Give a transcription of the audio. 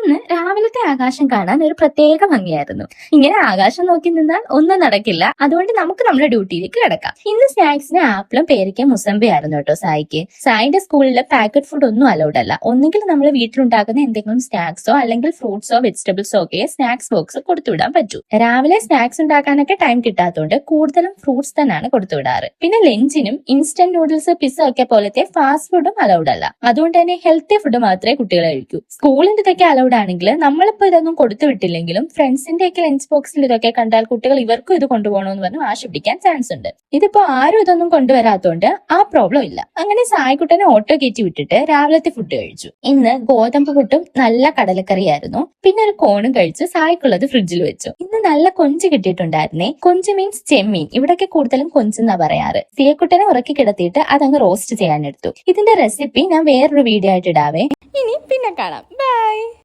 ഇന്ന് രാവിലത്തെ ആകാശം കാണാൻ ഒരു പ്രത്യേക ഭംഗിയായിരുന്നു. ഇങ്ങനെ ആകാശം നോക്കി നിന്നാൽ ഒന്നും നടക്കില്ല. അതുകൊണ്ട് നമുക്ക് നമ്മുടെ ഡ്യൂട്ടിയിലേക്ക് കിടക്കാം. ഇന്ന് സ്നാക്സിന് ആപ്പിളും പേരയ്ക്കും മുസമ്പയായിരുന്നു കേട്ടോ സായിക്ക്. സായിന്റെ സ്കൂളിലെ പാക്കറ്റ് ഫുഡ് ഒന്നും അലൗഡ് അല്ല. ഒന്നുകിൽ നമ്മൾ വീട്ടിലുണ്ടാക്കുന്ന എന്തെങ്കിലും സ്നാക്സോ അല്ലെങ്കിൽ ഫ്രൂട്ട്സോ വെജിറ്റബിൾസോ ഒക്കെ സ്നാക്സ് ബോക്സ് കൊടുത്തുവിടാൻ പറ്റൂ. രാവിലെ സ്നാക്സ് ഉണ്ടാക്കാനൊക്കെ ടൈം കിട്ടാത്തതുകൊണ്ട് കൂടുതലും ഫ്രൂട്ട്സ് തന്നെയാണ് കൊടുത്തുവിടാറ്. പിന്നെ ലഞ്ചിനും ഇൻസ്റ്റന്റ് നൂഡിൽസ് പിസ്സ ഒക്കെ പോലത്തെ ഫാസ്റ്റ് ഫുഡും അലൗഡ് അല്ല. അതുകൊണ്ട് തന്നെ ഹെൽത്തി ഫുഡ് മാത്രമേ കുട്ടികൾ കഴിക്കൂ. സ്കൂളിന്റെ ഇതൊക്കെ അലൗഡ് ആണെങ്കിൽ നമ്മളിപ്പോ ഇതൊന്നും കൊടുത്തു വിട്ടില്ലെങ്കിലും ഫ്രണ്ട്സിന്റെ ഒക്കെ ലഞ്ച് ബോക്സിൽ ഇതൊക്കെ കണ്ടാൽ കുട്ടികൾ ഇവർക്കും ഇത് കൊണ്ടുപോകണമെന്ന് പറഞ്ഞ് വാശി പിടിക്കാൻ ചാൻസ് ഉണ്ട്. ഇതിപ്പോ ആരും ഇതൊന്നും കൊണ്ടുവരാത്തോണ്ട് ആ പ്രോബ്ലം ഇല്ല. അങ്ങനെ സായിക്കുട്ടനെ ഓട്ടോ കയറ്റി വിട്ടിട്ട് രാവിലത്തെ ഫുഡ് കഴിച്ചു. ഇന്ന് ഗോതമ്പ് പുട്ടും നല്ല കടലക്കറിയായിരുന്നു. പിന്നെ ഒരു കോണും കഴിച്ച് സായിക്കുള്ളത് ഫ്രിഡ്ജിൽ വെച്ചു. ഇന്ന് നല്ല കൊഞ്ച് കിട്ടിയിട്ടുണ്ടായിരുന്നേ. കൊഞ്ച് മീൻസ് ചെമ്മീൻ. ഇവിടൊക്കെ കൂടുതലും കൊഞ്ചെന്നാ പറയാറ്. സിയക്കുട്ടനെ ഉറക്കി കിടത്തിയിട്ട് അതങ്ങ് റോസ്റ്റ് ചെയ്യാനെടുത്തു. ഇതിന്റെ റെസിപ്പി ഞാൻ വേറൊരു വീഡിയോ ആയിട്ട് ഇടാവേ. ഇനി പിന്നെ കാണാം. ബൈ.